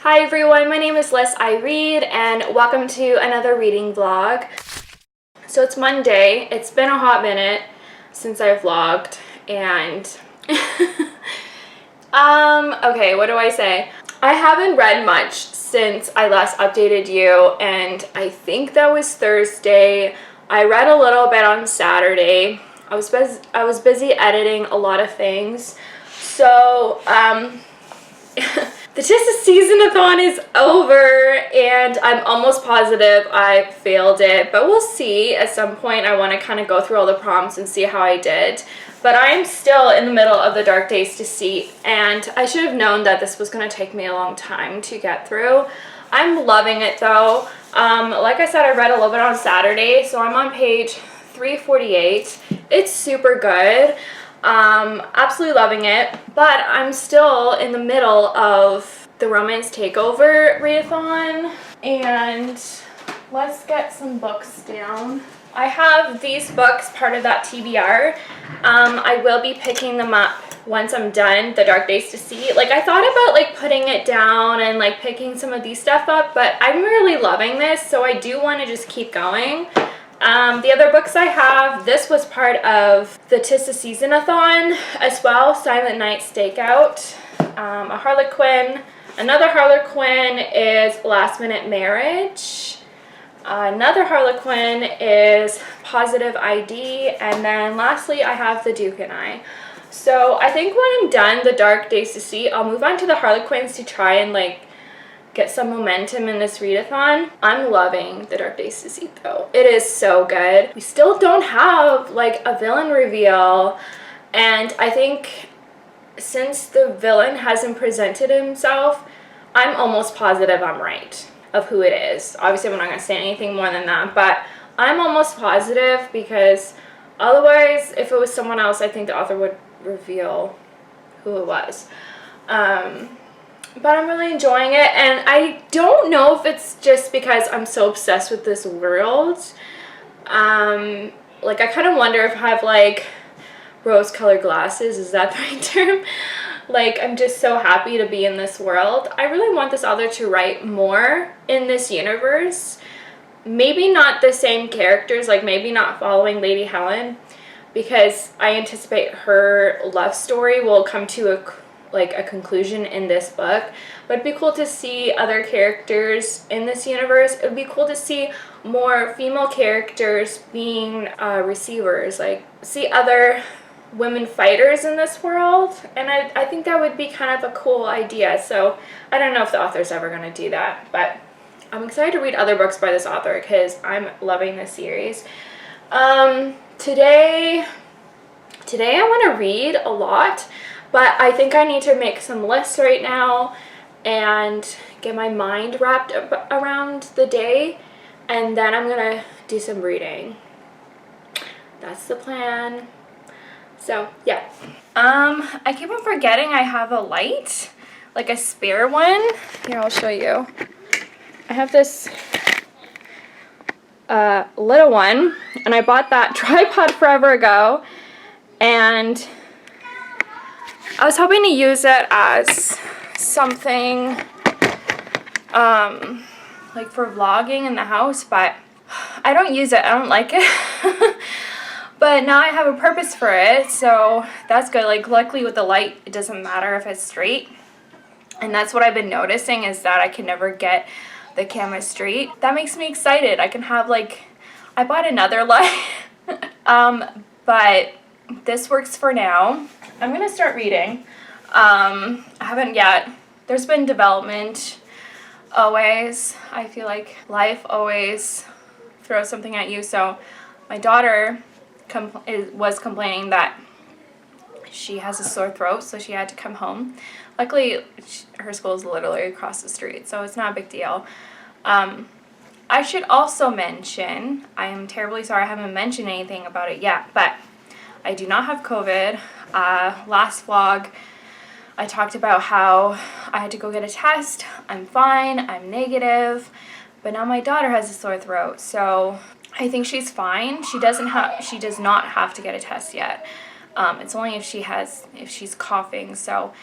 Hi everyone, my name is Liz I Read and welcome to another reading vlog. So it's Monday, it's been a hot minute since I vlogged and okay, what do I say? I haven't read much since I last updated you, and I think that was Thursday. I read a little bit on Saturday. I was busy editing a lot of things. So the Readathon is over and I'm almost positive I failed it, but we'll see. At some point I want to kind of go through all the prompts and see how I did. But I am still in the middle of the Dark Days to See, and I should have known that this was going to take me a long time to get through. I'm loving it though. Like I said, I read a little bit on Saturday, so I'm on page 348. It's super good. Absolutely loving it, but I'm still in the middle of the Romance Takeover Readathon, and let's get some books down. I have these books part of that TBR. I will be picking them up once I'm done the Dark Days to See. Like, I thought about like putting it down and like picking some of these stuff up, but I'm really loving this, so I do want to just keep going. The other books I have, this was part of the Readathon as well. Silent Night Stakeout, a Harlequin. Another Harlequin is Last Minute Marriage. Another Harlequin is Positive ID. And then lastly, I have The Duke and I. So I think when I'm done the Dark Days to See, I'll move on to the Harlequins to try and like get some momentum in this readathon. I'm loving the Dark Days to See though. It is so good. We still don't have like a villain reveal, and I think since the villain hasn't presented himself, I'm almost positive I'm right of who it is. Obviously I'm not going to say anything more than that, but I'm almost positive, because otherwise if it was someone else, I think the author would reveal who it was. But I'm really enjoying it, and I don't know if it's just because I'm so obsessed with this world. Like, I kind of wonder if I have like rose-colored glasses. Is that the right term? Like, I'm just so happy to be in this world. I really want this author to write more in this universe. Maybe not the same characters, like maybe not following Lady Helen, because I anticipate her love story will come to a conclusion in this book. But it'd be cool to see other characters in this universe. It would be cool to see more female characters being receivers, like see other women fighters in this world, and I think that would be kind of a cool idea. So I don't know if the author's ever going to do that, but I'm excited to read other books by this author because I'm loving this series. Today I want to read a lot, but I think I need to make some lists right now and get my mind wrapped around the day, and then I'm going to do some reading. That's the plan. So, yeah. I keep on forgetting I have a light, like a spare one. Here, I'll show you. I have this little one, and I bought that tripod forever ago, and I was hoping to use it as something like for vlogging in the house, but I don't use it. I don't like it. But now I have a purpose for it, so that's good. Like, luckily with the light, it doesn't matter if it's straight. And that's what I've been noticing, is that I can never get the camera straight. That makes me excited. I can have like, I bought another light. But this works for now. I'm gonna start reading. I haven't yet. There's been development always. I feel like life always throws something at you. So my daughter was complaining that she has a sore throat, so she had to come home. Luckily, her school is literally across the street, so it's not a big deal. I should also mention, I am terribly sorry I haven't mentioned anything about it yet, but I do not have COVID. Last vlog, I talked about how I had to go get a test. I'm fine, I'm negative, but now my daughter has a sore throat, so I think she's fine. She does not have to get a test yet. It's only if she's coughing, so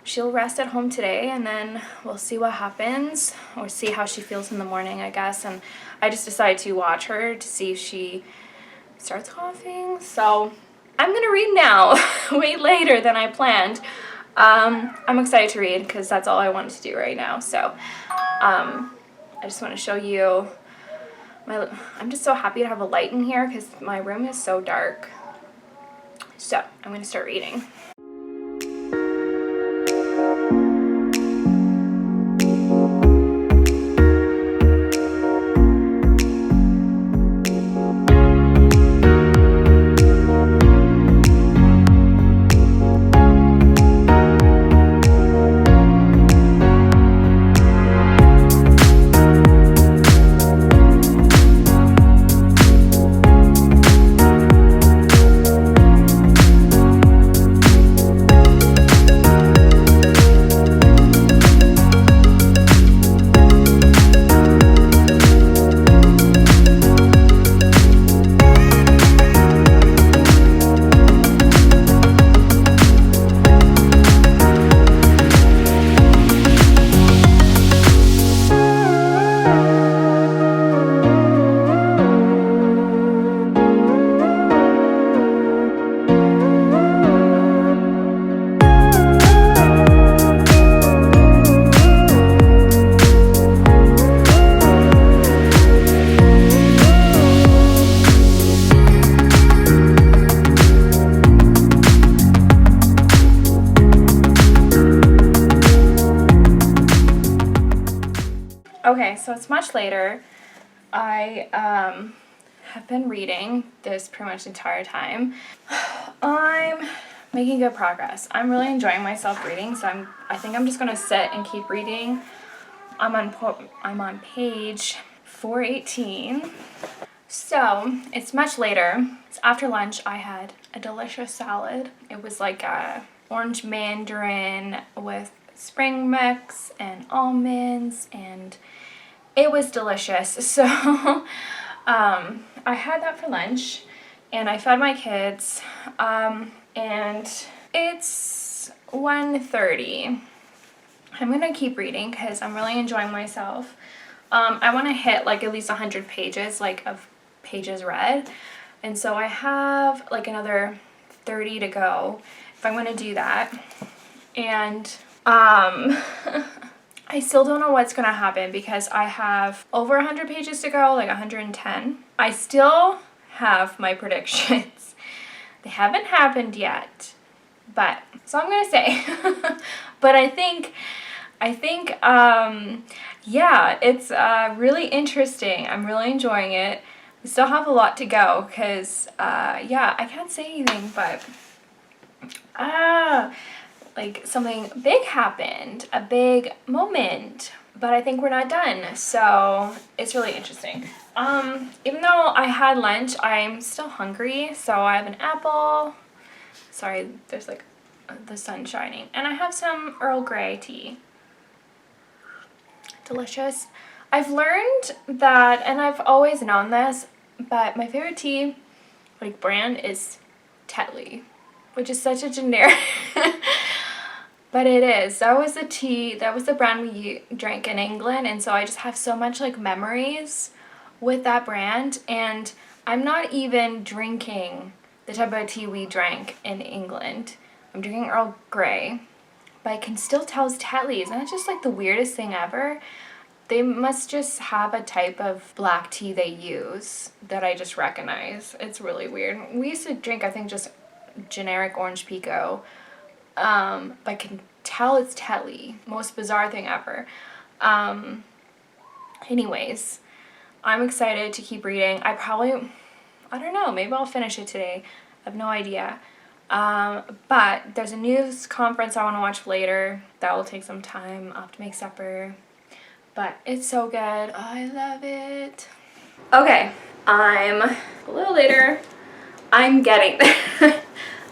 she'll rest at home today, and then we'll see what happens, or see how she feels in the morning, I guess. And I just decided to watch her to see if she starts coughing. So I'm gonna read now, way later than I planned. I'm excited to read because that's all I wanted to do right now. So I just want to show you I'm just so happy to have a light in here because my room is so dark. So I'm going to start reading. Okay, so it's much later. I have been reading this pretty much the entire time. I'm making good progress. I'm really enjoying myself reading, so I think I'm just gonna sit and keep reading. I'm on page 418. So it's much later. So after lunch, I had a delicious salad. It was like a orange mandarin with spring mix and almonds, and it was delicious. So I had that for lunch, and I fed my kids, and it's 1:30. I'm gonna keep reading because I'm really enjoying myself. I want to hit like at least 100 pages, like of pages read, and so I have like another 30 to go if I'm going to do that. And I still don't know what's going to happen because I have over 100 pages to go, like 110. I still have my predictions. They haven't happened yet, but so I'm going to say. But I think yeah, it's really interesting. I'm really enjoying it. We still have a lot to go because yeah, I can't say anything, but like something big happened, a big moment, but I think we're not done. So it's really interesting. Even though I had lunch, I'm still hungry. So I have an apple. Sorry, there's like the sun shining, and I have some Earl Grey tea. Delicious. I've learned that, and I've always known this, but my favorite tea like brand is Tetley, which is such a generic but it is. That was the tea, that was the brand we drank in England, and so I just have so much like memories with that brand. And I'm not even drinking the type of tea we drank in England. I'm drinking Earl Grey, but I can still tell it's Tetley's, and it's just like the weirdest thing ever. They must just have a type of black tea they use that I just recognize. It's really weird. We used to drink, I think, just generic orange pico, but I can tell it's Tetley. Most bizarre thing ever. Anyways, I'm excited to keep reading. I don't know, maybe I'll finish it today. I have no idea. But there's a news conference I want to watch later. That will take some time. I'll have to make supper. But it's so good. Oh, I love it. Okay, I'm a little later. I'm getting there.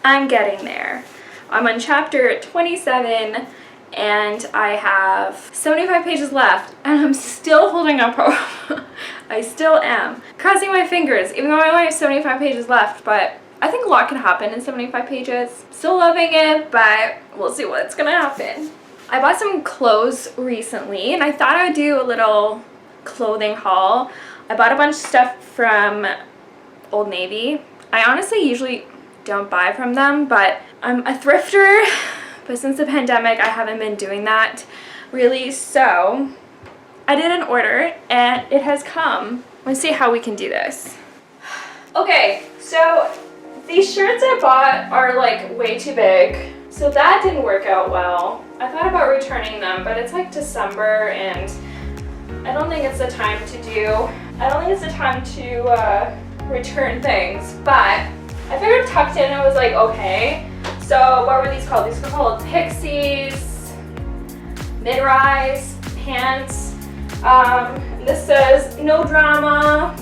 I'm getting there. I'm on chapter 27, and I have 75 pages left, and I'm still holding up hope. I still am. Crossing my fingers, even though I only have 75 pages left, but I think a lot can happen in 75 pages. Still loving it, but we'll see what's gonna happen. I bought some clothes recently, and I thought I would do a little clothing haul. I bought a bunch of stuff from Old Navy. I honestly usually don't buy from them, but I'm a thrifter, but since the pandemic I haven't been doing that really, so I did an order and it has come. Let's see how we can do this. Okay, so these shirts I bought are like way too big, so that didn't work out well. I thought about returning them, but it's like December and I don't think it's the time to return things, but I figured tucked in it was like okay. So what were these called? These were called Pixies mid-rise pants. This says no drama.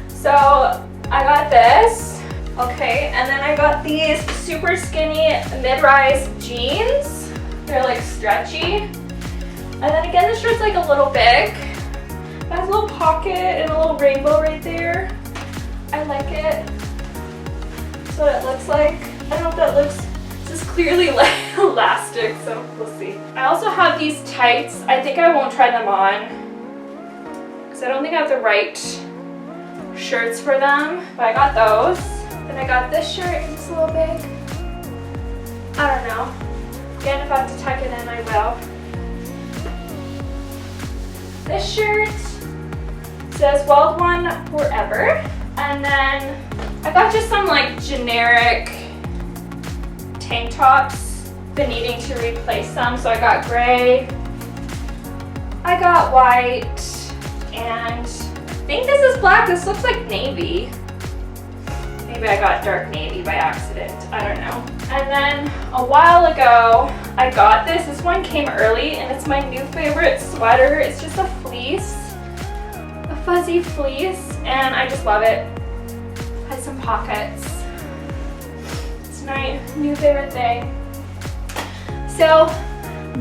So I got this. Okay, and then I got these super skinny mid-rise jeans. They're like stretchy. And then again, this shirt's like a little big. It has a little pocket and a little rainbow right there. I like it. That's what it looks like. I don't know if that looks, this is clearly like elastic, so we'll see. I also have these tights. I think I won't try them on because I don't think I have the right shirts for them, but I got those. Then I got this shirt, it's a little big. I don't know. Again, if I have to tuck it in, I will. This shirt says Wild One Forever. And then I got just some like generic tank tops. Been needing to replace them, so I got gray. I got white, and I think this is black. This looks like navy. Maybe I got dark navy by accident. I don't know. And then a while ago, I got this. This one came early, and it's my new favorite sweater. It's just a fleece, a fuzzy fleece, and I just love it. Has some pockets. It's my new favorite thing. So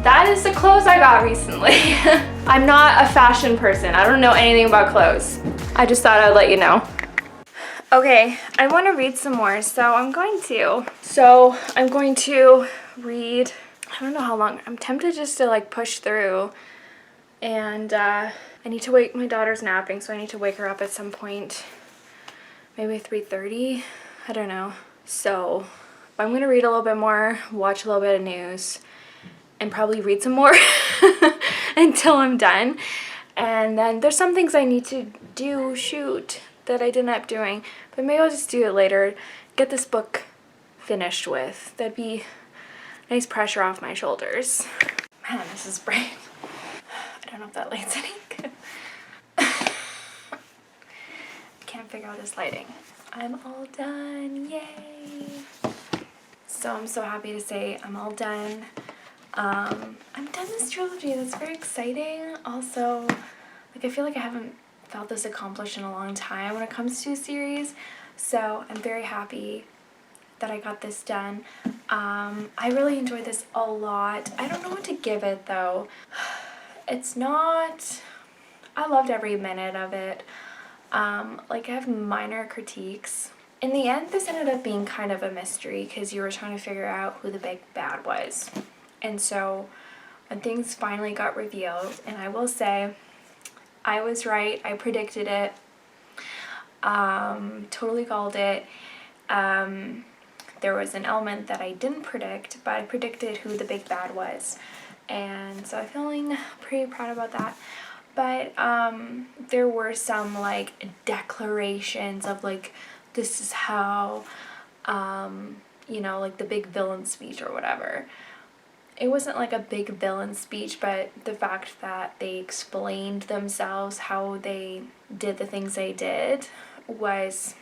that is the clothes I got recently. I'm not a fashion person. I don't know anything about clothes. I just thought I'd let you know. Okay, I want to read some more, so I'm going to. Read, I don't know how long. I'm tempted just to like push through, and I need to wake, my daughter's napping, so I need to wake her up at some point. Maybe 3:30, I don't know. So I'm going to read a little bit more, watch a little bit of news, and probably read some more until I'm done. And then there's some things I need to do, shoot, that I didn't end up doing, but maybe I'll just do it later, get this book finished with. That'd be nice pressure off my shoulders. Man, this is bright. I don't know if that light's any good. Can't figure out this lighting. I'm all done, yay! So I'm so happy to say I'm all done. I'm done this trilogy. That's very exciting. Also, like, I feel like I haven't felt this accomplished in a long time when it comes to a series, so I'm very happy that I got this done. I really enjoyed this a lot. I don't know what to give it though. It's not, I loved every minute of it. Like, I have minor critiques. In the end, this ended up being kind of a mystery because you were trying to figure out who the big bad was. And so when things finally got revealed, and I will say I was right, I predicted it, totally called it. There was an element that I didn't predict, but I predicted who the big bad was, and so I'm feeling pretty proud about that. But there were some like declarations of like, this is how, you know, like the big villain speech or whatever. It wasn't like a big villain speech, but the fact that they explained themselves, how they did the things they did, was,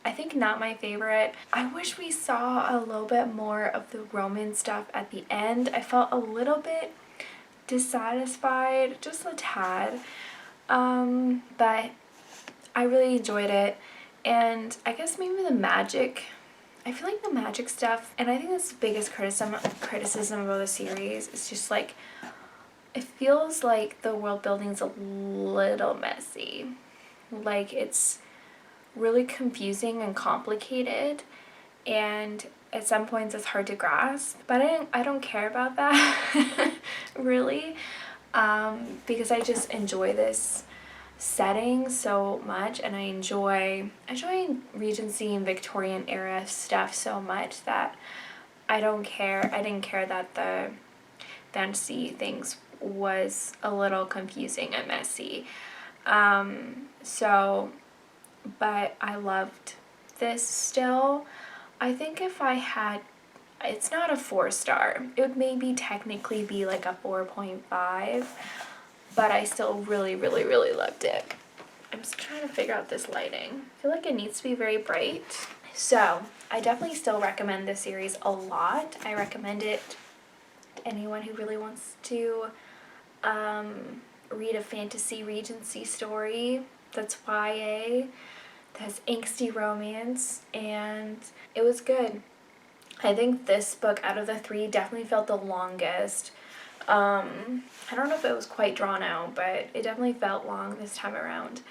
I think, not my favorite. I wish we saw a little bit more of the Roman stuff at the end. I felt a little bit dissatisfied, just a tad, but I really enjoyed it. And I guess maybe the magic, I feel like the magic stuff, and I think that's the biggest criticism about the series, is just like, it feels like the world building's a little messy. Like, it's really confusing and complicated, and at some points it's hard to grasp, but I don't care about that really, because I just enjoy this setting so much, and I enjoy Regency and Victorian era stuff so much that I didn't care that the fantasy things was a little confusing and messy. But I loved this still. I think if I had, it's not a 4-star. It would maybe technically be like a 4.5, but I still really, really, really loved it. I'm just trying to figure out this lighting. I feel like it needs to be very bright. So I definitely still recommend this series a lot. I recommend it to anyone who really wants to read a fantasy Regency story that's YA, that's angsty romance, and it was good. I think this book out of the 3 definitely felt the longest. I don't know if it was quite drawn out, but it definitely felt long this time around.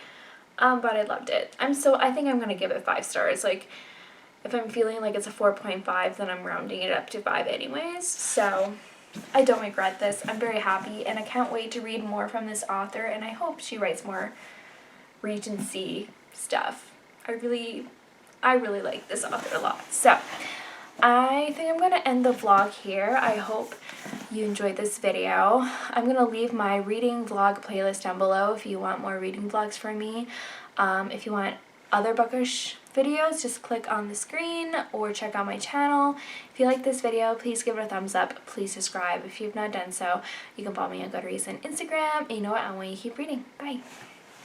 But I loved it. I think I'm gonna give it 5 stars. Like, if I'm feeling like it's a 4.5, then I'm rounding it up to 5 anyways. So I don't regret this. I'm very happy, and I can't wait to read more from this author, and I hope she writes more Regency stuff. I really like this author a lot. So I think I'm going to end the vlog here. I hope you enjoyed this video. I'm going to leave my reading vlog playlist down below if you want more reading vlogs from me. If you want other bookish videos, just click on the screen or check out my channel. If you like this video, please give it a thumbs up. Please subscribe if you've not done so. You can follow me on Goodreads and Instagram. And you know what? I want you to keep reading. Bye.